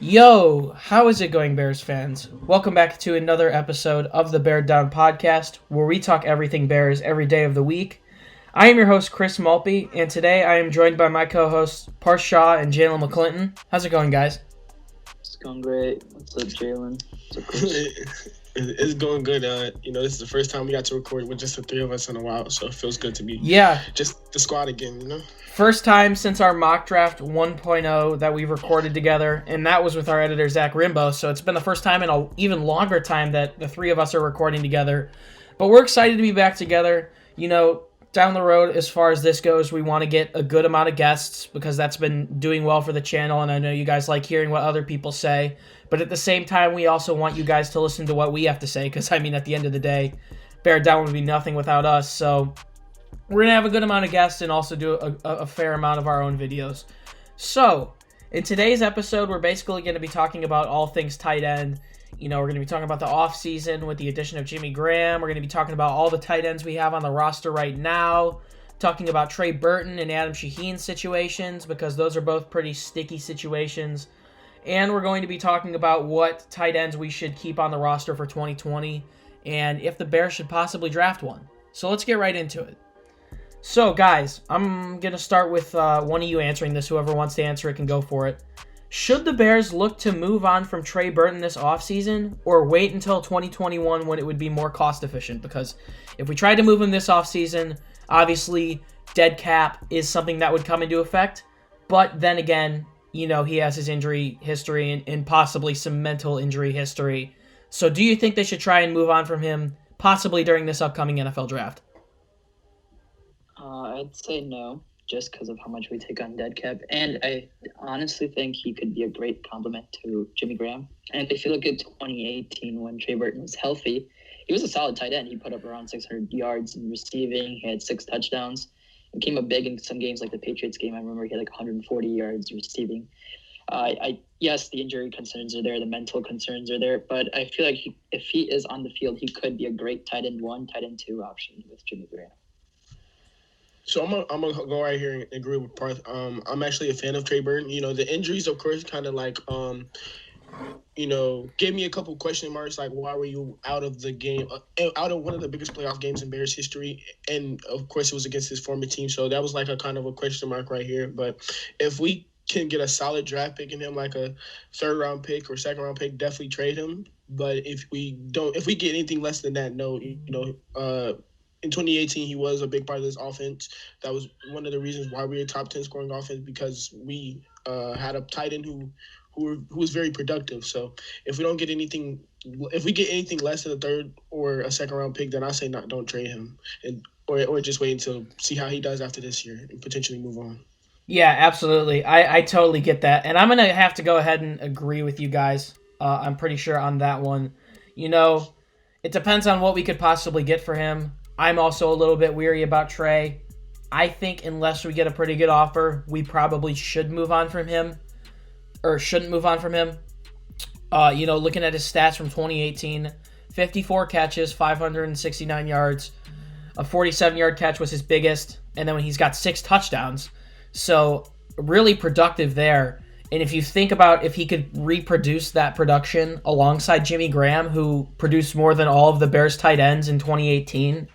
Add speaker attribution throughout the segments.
Speaker 1: Yo, how is it going, Bears fans? Welcome back to another episode of the Bear Down Podcast, where we talk everything Bears every day of the week. I am your host, Chris Malpe, and today I am joined by my co-hosts, Parth and Jaylen McClinton. How's it going, guys?
Speaker 2: It's going great. What's up, Jaylen? What's up, Chris?
Speaker 3: It's going good. This is the first time we got to record with just the three of us in a while, so it feels good to be just the squad again,
Speaker 1: First time since our mock draft 1.0 that we've recorded together, and that was with our editor, Zach Rimbo, so it's been the first time in an even longer time that the three of us are recording together. But we're excited to be back together. Down the road, as far as this goes, we want to get a good amount of guests because that's been doing well for the channel, and I know you guys like hearing what other people say. But at the same time, we also want you guys to listen to what we have to say because, at the end of the day, Bear Down would be nothing without us. So we're going to have a good amount of guests and also do a fair amount of our own videos. So in today's episode, we're basically going to be talking about all things tight end. We're going to be talking about the offseason with the addition of Jimmy Graham. We're going to be talking about all the tight ends we have on the roster right now, talking about Trey Burton and Adam Shaheen's situations because those are both pretty sticky situations. And we're going to be talking about what tight ends we should keep on the roster for 2020 and if the Bears should possibly draft one. So let's get right into it. So, guys, I'm going to start with one of you answering this. Whoever wants to answer it can go for it. Should the Bears look to move on from Trey Burton this offseason or wait until 2021 when it would be more cost efficient? Because if we tried to move him this offseason, obviously dead cap is something that would come into effect. But then again, he has his injury history and possibly some mental injury history. So do you think they should try and move on from him possibly during this upcoming NFL draft?
Speaker 2: I'd say no, just because of how much we take on dead cap. And I honestly think he could be a great compliment to Jimmy Graham. And if you look at 2018 when Trey Burton was healthy, he was a solid tight end. He put up around 600 yards in receiving. He had 6 touchdowns. It came up big in some games like the Patriots game. I remember he had like 140 yards receiving. Yes, the injury concerns are there. The mental concerns are there. But I feel like if he is on the field, he could be a great tight end 1, tight end 2 option with Jimmy Graham.
Speaker 3: So I'm gonna go right here and agree with Parth. I'm actually a fan of Trey Burton. The injuries, of course, kind of like gave me a couple question marks. Like, why were you out of the game, out of one of the biggest playoff games in Bears history? And of course, it was against his former team. So that was like a kind of a question mark right here. But if we can get a solid draft pick in him, like a 3rd round pick or 2nd round pick, definitely trade him. But if we get anything less than that, no, in 2018, he was a big part of this offense. That was one of the reasons why we were top 10 scoring offense because we had a tight end who was very productive. So if we get anything less than a 3rd or a 2nd round pick, then I say don't trade him or just wait until see how he does after this year and potentially move on.
Speaker 1: Yeah, absolutely. I totally get that. And I'm going to have to go ahead and agree with you guys. I'm pretty sure on that one. It depends on what we could possibly get for him. I'm also a little bit weary about Trey. I think unless we get a pretty good offer, we probably should move on from him. Or shouldn't move on from him. Looking at his stats from 2018, 54 catches, 569 yards. A 47-yard catch was his biggest. And then when he's got 6 touchdowns. So really productive there. And if you think about if he could reproduce that production alongside Jimmy Graham, who produced more than all of the Bears tight ends in 2018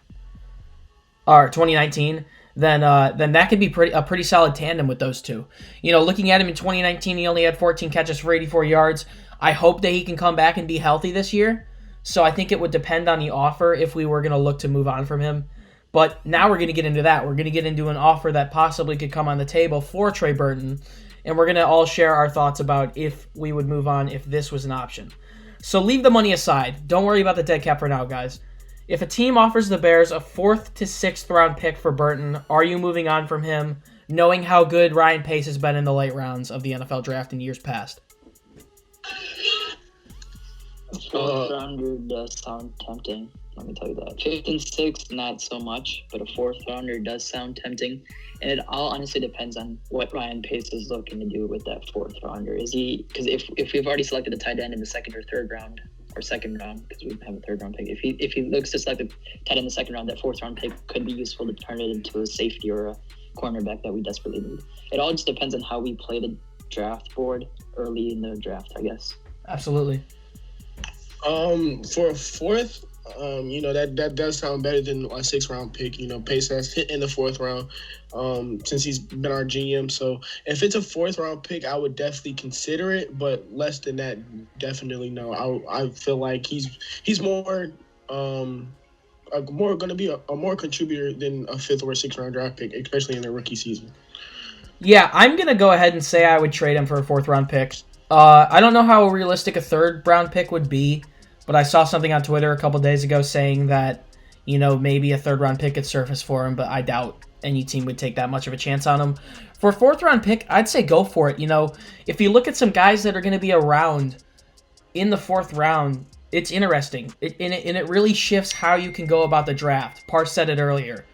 Speaker 1: or 2019, then that could be a pretty solid tandem with those two. Looking at him in 2019, he only had 14 catches for 84 yards. I hope that he can come back and be healthy this year. So I think it would depend on the offer if we were going to look to move on from him. But now we're going to get into that. We're going to get into an offer that possibly could come on the table for Trey Burton. And we're going to all share our thoughts about if we would move on if this was an option. So leave the money aside. Don't worry about the dead cap for now, guys. If a team offers the Bears a 4th to 6th round pick for Burton, are you moving on from him, knowing how good Ryan Pace has been in the late rounds of the NFL draft in years past?
Speaker 2: A 4th rounder does sound tempting. Let me tell you that. 5th and 6th, not so much, but a 4th rounder does sound tempting. And it all honestly depends on what Ryan Pace is looking to do with that 4th rounder. Is he, because if we've already selected a tight end in the 2nd or 3rd round, or 2nd round, because we have a 3rd round pick, if he looks to select a tight end in the 2nd round, that 4th round pick could be useful to turn it into a safety or a cornerback that we desperately need. It all just depends on how we play draft board early in the draft, I guess.
Speaker 1: Absolutely.
Speaker 3: For a fourth, that does sound better than a 6th-round pick. Pace has hit in the 4th round since he's been our GM. So if it's a 4th-round pick, I would definitely consider it. But less than that, definitely no. I feel like he's more going to be a more contributor than a 5th or 6th-round draft pick, especially in the rookie season.
Speaker 1: Yeah, I'm going to go ahead and say I would trade him for a 4th-round pick. I don't know how realistic a 3rd-round pick would be, but I saw something on Twitter a couple days ago saying that, maybe a 3rd-round pick could surface for him, but I doubt any team would take that much of a chance on him. For a 4th-round pick, I'd say go for it. If you look at some guys that are going to be around in the 4th round, it's interesting. And it really shifts how you can go about the draft. Parth said it earlier.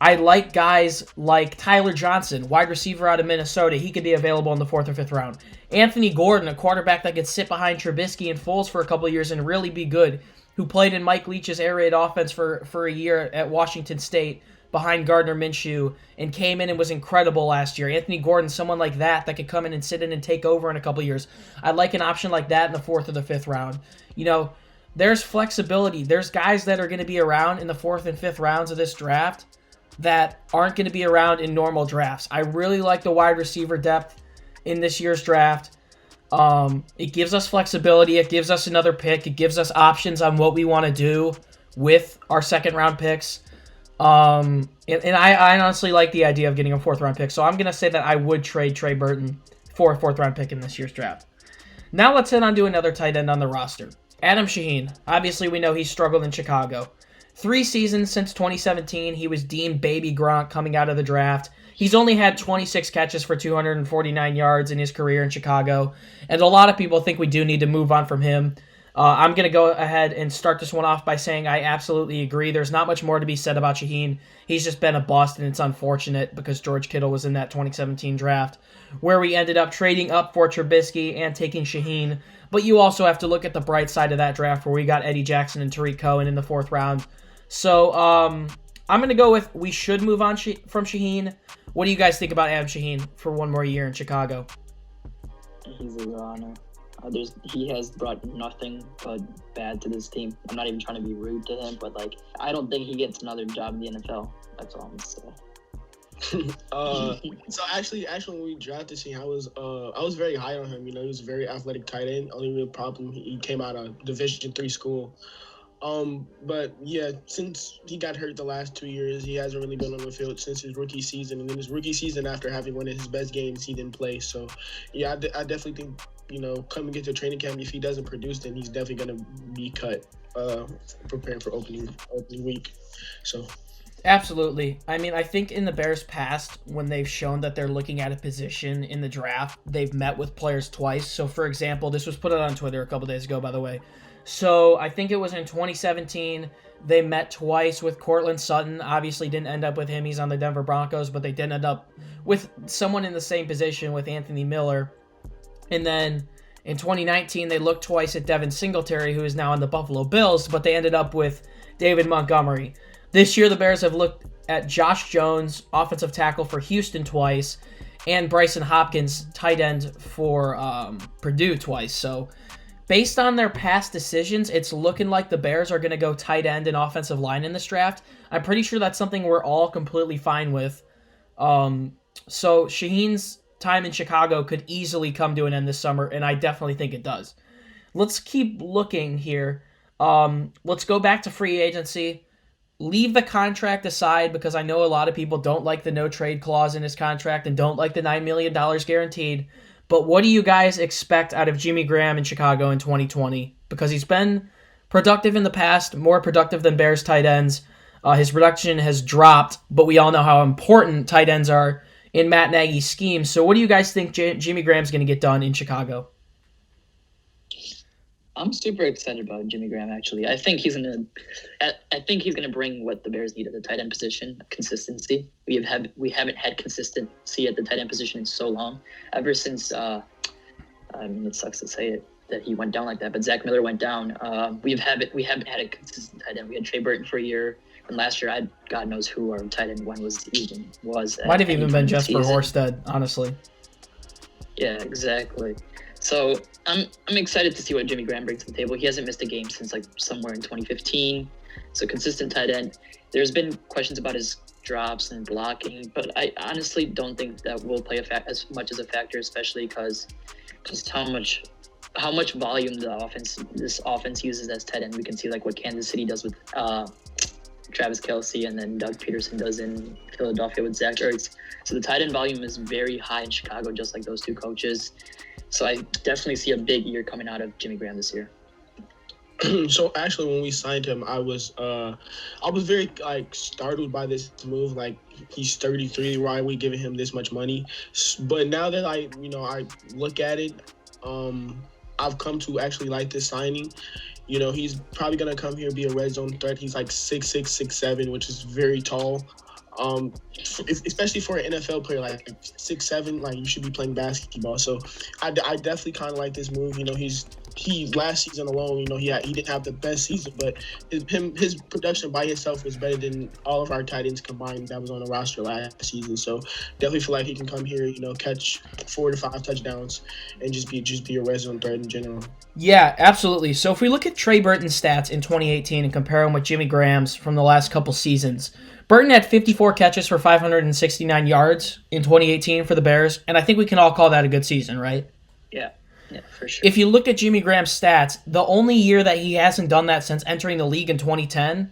Speaker 1: I like guys like Tyler Johnson, wide receiver out of Minnesota. He could be available in the 4th or 5th round. Anthony Gordon, a quarterback that could sit behind Trubisky and Foles for a couple of years and really be good, who played in Mike Leach's air raid offense for a year at Washington State behind Gardner Minshew and came in and was incredible last year. Anthony Gordon, someone like that could come in and sit in and take over in a couple of years. I'd like an option like that in the 4th or the 5th round. There's flexibility. There's guys that are going to be around in the 4th and 5th rounds of this draft that aren't going to be around in normal drafts. I really like the wide receiver depth in this year's draft. It gives us flexibility. It gives us another pick. It gives us options on what we want to do with our 2nd-round picks. And I honestly like the idea of getting a 4th-round pick. So I'm going to say that I would trade Trey Burton for a 4th-round pick in this year's draft. Now let's head on to another tight end on the roster. Adam Shaheen. Obviously, we know he struggled in Chicago. 3 seasons since 2017, he was deemed baby Gronk coming out of the draft. He's only had 26 catches for 249 yards in his career in Chicago, and a lot of people think we do need to move on from him. I'm going to go ahead and start this one off by saying I absolutely agree. There's not much more to be said about Shaheen. He's just been a bust, and it's unfortunate because George Kittle was in that 2017 draft where we ended up trading up for Trubisky and taking Shaheen. But you also have to look at the bright side of that draft where we got Eddie Jackson and Tariq Cohen in the 4th round. So I'm going to go with we should move on from Shaheen. What do you guys think about Adam Shaheen for one more year in Chicago?
Speaker 2: He's a goner. He has brought nothing but bad to this team. I'm not even trying to be rude to him, but I don't think he gets another job in the NFL. That's all I'm going to say.
Speaker 3: So actually, when we drafted him, I was very high on him. He was a very athletic tight end. Only real problem, he came out of Division III school. But yeah, since he got hurt the last 2 years, he hasn't really been on the field since his rookie season. And then his rookie season, after having one of his best games, he didn't play. So yeah, I definitely think, coming into training camp, if he doesn't produce, then he's definitely going to be cut, preparing for opening week. So.
Speaker 1: Absolutely. I mean, I think in the Bears' past, when they've shown that they're looking at a position in the draft, they've met with players twice. So, for example, this was put out on Twitter a couple days ago, by the way. So, I think it was in 2017, they met twice with Cortland Sutton. Obviously, didn't end up with him. He's on the Denver Broncos, but they did end up with someone in the same position with Anthony Miller. And then in 2019, they looked twice at Devin Singletary, who is now on the Buffalo Bills, but they ended up with David Montgomery. This year, the Bears have looked at Josh Jones, offensive tackle for Houston twice, and Bryson Hopkins, tight end for Purdue twice. So based on their past decisions, it's looking like the Bears are going to go tight end and offensive line in this draft. I'm pretty sure that's something we're all completely fine with. So Shaheen's time in Chicago could easily come to an end this summer, and I definitely think it does. Let's keep looking here. Let's go back to free agency. Leave the contract aside because I know a lot of people don't like the no trade clause in his contract and don't like the $9 million guaranteed. But what do you guys expect out of Jimmy Graham in Chicago in 2020? Because he's been productive in the past, more productive than Bears tight ends. His production has dropped, but we all know how important tight ends are in Matt Nagy's scheme. So what do you guys think Jimmy Graham's going to get done in Chicago?
Speaker 2: I'm super excited about Jimmy Graham. Actually, I think he's gonna bring what the Bears need at the tight end position: consistency. We haven't had consistency at the tight end position in so long. Ever since, I mean, it sucks to say it that he went down like that, but Zach Miller went down. We haven't had a consistent tight end. We had Trey Burton for a year, and last year, God knows who our tight end one was.
Speaker 1: Might have even been Jesper Horsted, honestly.
Speaker 2: Yeah, exactly. So I'm excited to see what Jimmy Graham brings to the table. He hasn't missed a game since like somewhere in 2015. So consistent tight end. There's been questions about his drops and blocking, but I honestly don't think that will play as much as a factor, especially because just how much volume this offense uses as tight end. We can see like what Kansas City does with Travis Kelce, and then Doug Peterson does in Philadelphia with Zach Ertz. So the tight end volume is very high in Chicago, just like those two coaches. So I definitely see a big year coming out of Jimmy Graham this year.
Speaker 3: So actually, when we signed him, I was very like startled by this move. Like, he's 33. Why are we giving him this much money? But now that I look at it, I've come to actually like this signing. He's probably gonna come here and be a red zone threat. He's like 6'6", 6'7", which is very tall. Especially for an NFL player, like 6'7", like you should be playing basketball. So I definitely kind of like this move. He last season alone, he didn't have the best season, but his production by itself was better than all of our tight ends combined that was on the roster last season. So definitely feel like he can come here, catch 4 to 5 touchdowns and just be a red zone threat in general.
Speaker 1: Yeah, absolutely. So if we look at Trey Burton's stats in 2018 and compare them with Jimmy Graham's from the last couple seasons, Burton had 54 catches for 569 yards in 2018 for the Bears, and I think we can all call that a good season, right?
Speaker 2: Yeah, for sure.
Speaker 1: If you look at Jimmy Graham's stats, the only year that he hasn't done that since entering the league in 2010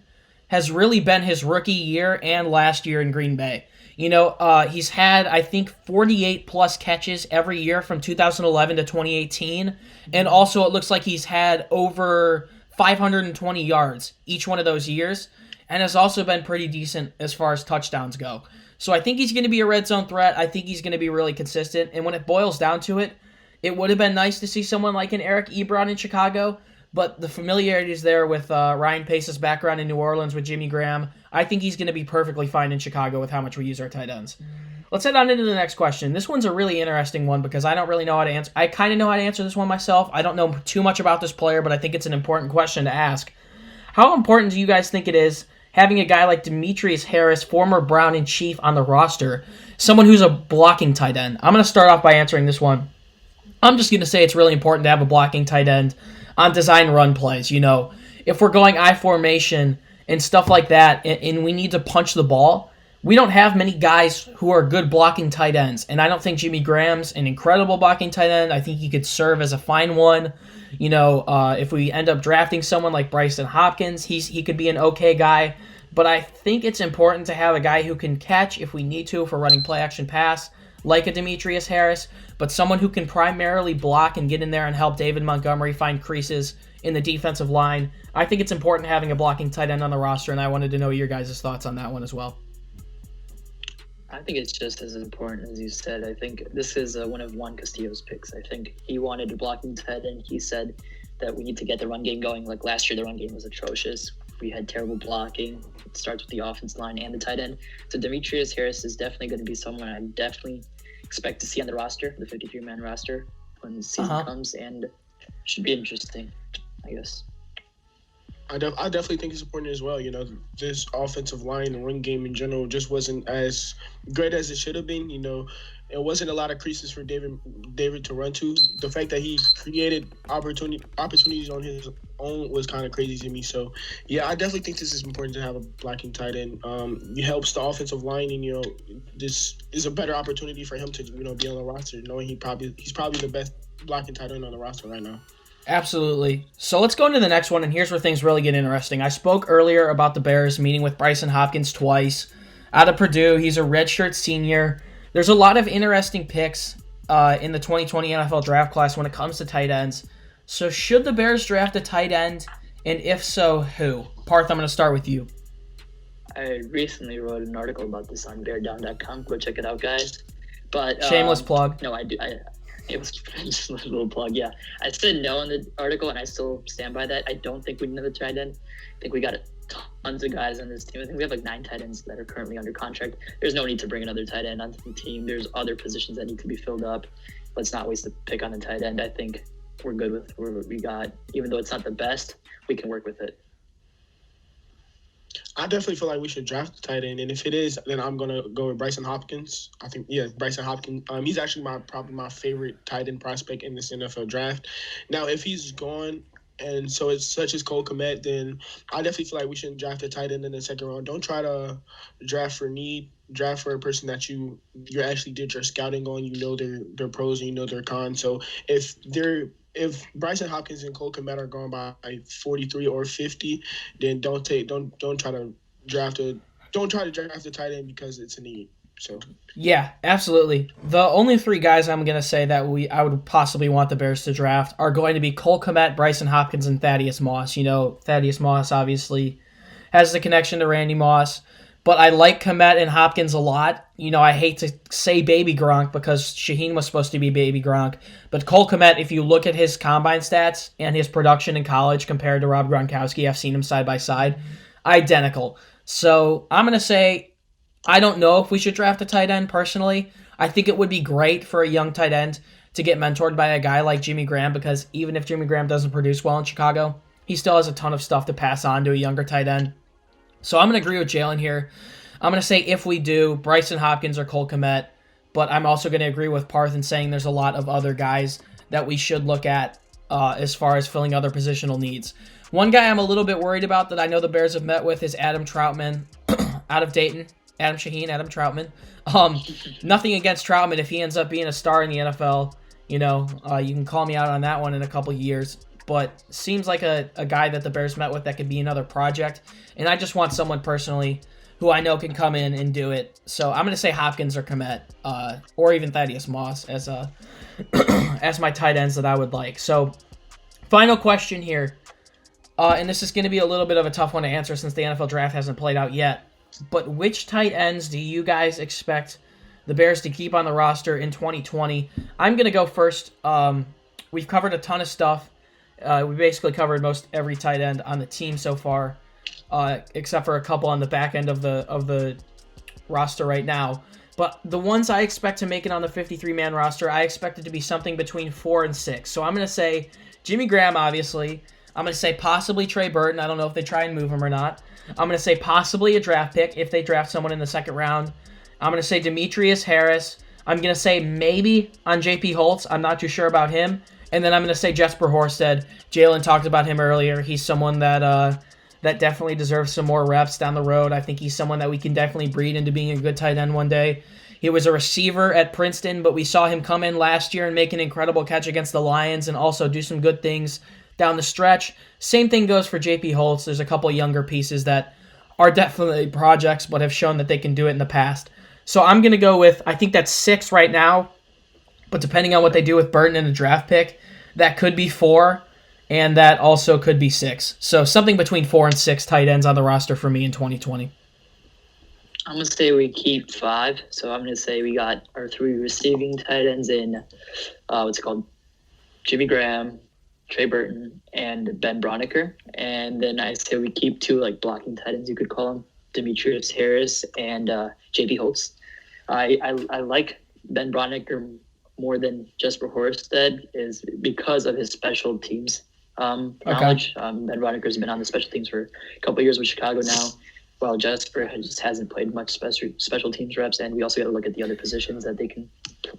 Speaker 1: has really been his rookie year and last year in Green Bay. He's had, I think, 48-plus catches every year from 2011 to 2018, and also it looks like he's had over 520 yards each one of those years, and has also been pretty decent as far as touchdowns go. So I think he's going to be a red zone threat. I think he's going to be really consistent, and when it boils down to it, it would have been nice to see someone like an Eric Ebron in Chicago, but the familiarity is there with Ryan Pace's background in New Orleans with Jimmy Graham. I think he's going to be perfectly fine in Chicago with how much we use our tight ends. Let's head on into the next question. This one's a really interesting one because I don't really know how to answer. I kind of know how to answer this one myself. I don't know too much about this player, but I think it's an important question to ask. How important do you guys think it is having a guy like Demetrius Harris, former Brown in chief, on the roster, someone who's a blocking tight end? I'm going to start off by answering this one. I'm just going to say it's really important to have a blocking tight end on design run plays. If we're going I formation and stuff like that, and we need to punch the ball, we don't have many guys who are good blocking tight ends. And I don't think Jimmy Graham's an incredible blocking tight end. I think he could serve as a fine one. If we end up drafting someone like Bryson Hopkins, he could be an okay guy. But I think it's important to have a guy who can catch if we need to for running play action pass, like a Demetrius Harris, but someone who can primarily block and get in there and help David Montgomery find creases in the defensive line. I think it's important having a blocking tight end on the roster, and I wanted to know your guys' thoughts on that one as well.
Speaker 2: I think it's just as important as you said. I think this is one of Juan Castillo's picks. I think he wanted a blocking tight end. He said that we need to get the run game going. Like last year, the run game was atrocious. We had terrible blocking. It starts with the offense line and the tight end. So Demetrius Harris is definitely going to be someone I definitely expect to see on the roster, the 53-man roster, when the season comes, and should be interesting, I guess.
Speaker 3: I definitely think it's important as well. This offensive line and run game in general just wasn't as great as it should have been. It wasn't a lot of creases for David to run to. The fact that he created opportunities on his own was kind of crazy to me. So, yeah, I definitely think this is important to have a blocking tight end. It helps the offensive line, and this is a better opportunity for him to be on the roster, knowing he's probably the best blocking tight end on the roster right now.
Speaker 1: Absolutely. So let's go into the next one, and here's where things really get interesting. I spoke earlier about the Bears meeting with Bryson Hopkins twice. Out of Purdue, he's a redshirt senior. There's a lot of interesting picks in the 2020 NFL draft class when it comes to tight ends. So should the Bears draft a tight end, and if so, who? Parth, I'm going to start with you.
Speaker 2: I recently wrote an article about this on beardown.com. Go check it out, guys. But
Speaker 1: shameless plug.
Speaker 2: No, I do. It was just a little plug, yeah. I said no in the article, and I still stand by that. I don't think we need another tight end. I think we got tons of guys on this team. I think we have like 9 tight ends that are currently under contract. There's no need to bring another tight end onto the team. There's other positions that need to be filled up. Let's not waste the pick on the tight end. I think we're good with what we got. Even though it's not the best, we can work with it.
Speaker 3: I definitely feel like we should draft the tight end, and if it is, then I'm gonna go with Bryson Hopkins. I think, yeah, Bryson Hopkins. He's actually probably my favorite tight end prospect in this NFL draft. Now, if he's gone, and so it's such as Cole Kmet, then I definitely feel like we shouldn't draft a tight end in the second round. Don't try to draft for need. Draft for a person that you actually did your scouting on. You know their pros and you know their cons. So if Bryson Hopkins and Cole Kmet are going by 43 or 50, then don't try to draft a tight end because it's a need. So
Speaker 1: Yeah, absolutely. The only three guys I'm going to say that I would possibly want the Bears to draft are going to be Cole Kmet, Bryson Hopkins, and Thaddeus Moss. You know, Thaddeus Moss obviously has the connection to Randy Moss, but I like Kmet and Hopkins a lot. You know, I hate to say baby Gronk because Shaheen was supposed to be baby Gronk, but Cole Kmet, if you look at his combine stats and his production in college compared to Rob Gronkowski, I've seen them side by side, identical. So I'm going to say I don't know if we should draft a tight end personally. I think it would be great for a young tight end to get mentored by a guy like Jimmy Graham because even if Jimmy Graham doesn't produce well in Chicago, he still has a ton of stuff to pass on to a younger tight end. So I'm going to agree with Jaylen here. I'm going to say if we do, Bryson Hopkins or Cole Kmet, but I'm also going to agree with Parth in saying there's a lot of other guys that we should look at as far as filling other positional needs. One guy I'm a little bit worried about that I know the Bears have met with is Adam Troutman out of Dayton. Adam Shaheen, Adam Troutman. Nothing against Troutman if he ends up being a star in the NFL. You know, you can call me out on that one in a couple years. But seems like a guy that the Bears met with that could be another project. And I just want someone personally who I know can come in and do it. So I'm going to say Hopkins or Kmet, or even Thaddeus Moss as as my tight ends that I would like. So final question here. And this is going to be a little bit of a tough one to answer since the NFL draft hasn't played out yet. But which tight ends do you guys expect the Bears to keep on the roster in 2020? I'm going to go first. We've covered a ton of stuff. We basically covered most every tight end on the team so far, except for a couple on the back end of the roster right now. But the ones I expect to make it on the 53-man roster, I expect it to be something between 4 and 6. So I'm going to say Jimmy Graham, obviously. I'm going to say possibly Trey Burton. I don't know if they try and move him or not. I'm going to say possibly a draft pick if they draft someone in the second round. I'm going to say Demetrius Harris. I'm going to say maybe on J.P. Holtz. I'm not too sure about him. And then I'm going to say Jesper Horsted. Jaylen talked about him earlier. He's someone that definitely deserves some more reps down the road. I think he's someone that we can definitely breed into being a good tight end one day. He was a receiver at Princeton, but we saw him come in last year and make an incredible catch against the Lions and also do some good things down the stretch. Same thing goes for J.P. Holtz. There's a couple younger pieces that are definitely projects but have shown that they can do it in the past. So I'm going to go with, I think that's 6 right now, but depending on what they do with Burton and a draft pick, that could be 4, and that also could be 6. So something between 4 and 6 tight ends on the roster for me in 2020.
Speaker 2: I'm going to say we keep 5. So I'm going to say we got our 3 receiving tight ends in, Jimmy Graham, Trey Burton, and Ben Broniker. And then I say we keep 2 blocking tight ends, you could call them, Demetrius Harris and J.P. Holtz. I like Ben Broniker more than Jesper Horsted is because of his special teams knowledge. Ben Broniker's been on the special teams for a couple of years with Chicago now, while Jesper just hasn't played much special teams reps. And we also got to look at the other positions that they can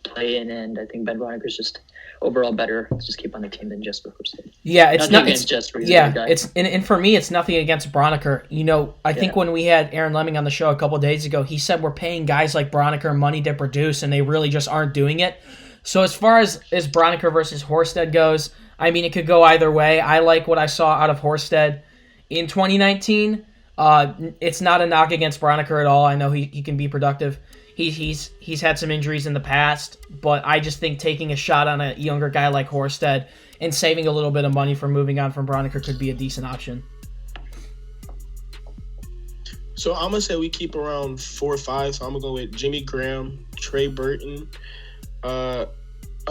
Speaker 2: play in. And I think Ben Broniker's just overall better to just keep on the team than Jesper Horsted.
Speaker 1: Yeah, it's
Speaker 2: nothing against Jesper.
Speaker 1: It's and for me, it's nothing against Broniker. You know, I think when we had Aaron Lemming on the show a couple of days ago, he said we're paying guys like Broniker money to produce, and they really just aren't doing it. So as far as Broniker versus Horsted goes, I mean, it could go either way. I like what I saw out of Horsted in 2019. It's not a knock against Broniker at all. I know he can be productive. He's had some injuries in the past, but I just think taking a shot on a younger guy like Horsted and saving a little bit of money for moving on from Broniker could be a decent option.
Speaker 3: So I'm going to say we keep around 4 or 5. So I'm going to go with Jimmy Graham, Trey Burton, a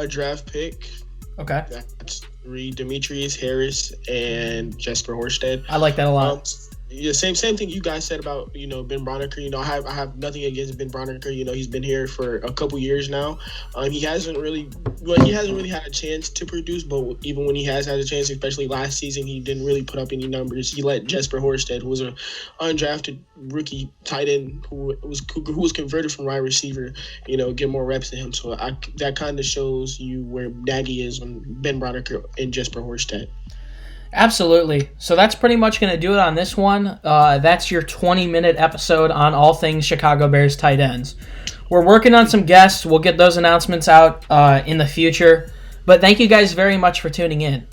Speaker 3: draft pick.
Speaker 1: Okay.
Speaker 3: That's 3, Demetrius Harris and Jesper Horsted.
Speaker 1: I like that a lot.
Speaker 3: Yeah, same thing you guys said about Ben Broniker. I have nothing against Ben Broniker. He's been here for a couple years now. He hasn't really had a chance to produce, but even when he has had a chance, especially last season, he didn't really put up any numbers. He let Jesper Horsted, who was an undrafted rookie tight end who was converted from wide receiver, get more reps than him. So that kind of shows you where Nagy is on Ben Broniker and Jesper Horsted.
Speaker 1: Absolutely. So that's pretty much going to do it on this one. That's your 20-minute episode on all things Chicago Bears tight ends. We're working on some guests. We'll get those announcements out in the future. But thank you guys very much for tuning in.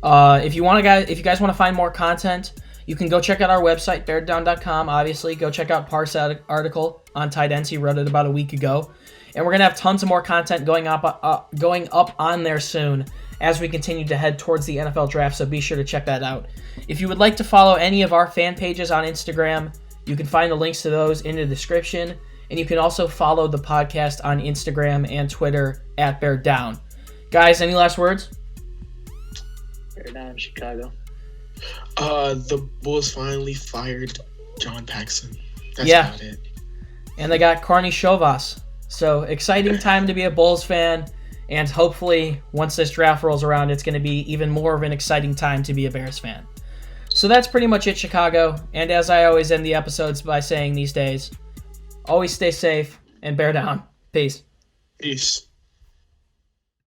Speaker 1: If you guys want to find more content, you can go check out our website, beardown.com. Obviously, go check out Parth's article on tight ends. He wrote it about a week ago. And we're going to have tons of more content going up on there soon as we continue to head towards the NFL draft, so be sure to check that out. If you would like to follow any of our fan pages on Instagram, you can find the links to those in the description, and you can also follow the podcast on Instagram and Twitter at Bear Down. Guys, any last words?
Speaker 2: Bear Down, Chicago.
Speaker 3: The Bulls finally fired John Paxson. That's about it.
Speaker 1: And they got Carney Chovas. So exciting time to be a Bulls fan. And hopefully, once this draft rolls around, it's going to be even more of an exciting time to be a Bears fan. So that's pretty much it, Chicago. And as I always end the episodes by saying these days, always stay safe and bear down. Peace.
Speaker 3: Peace.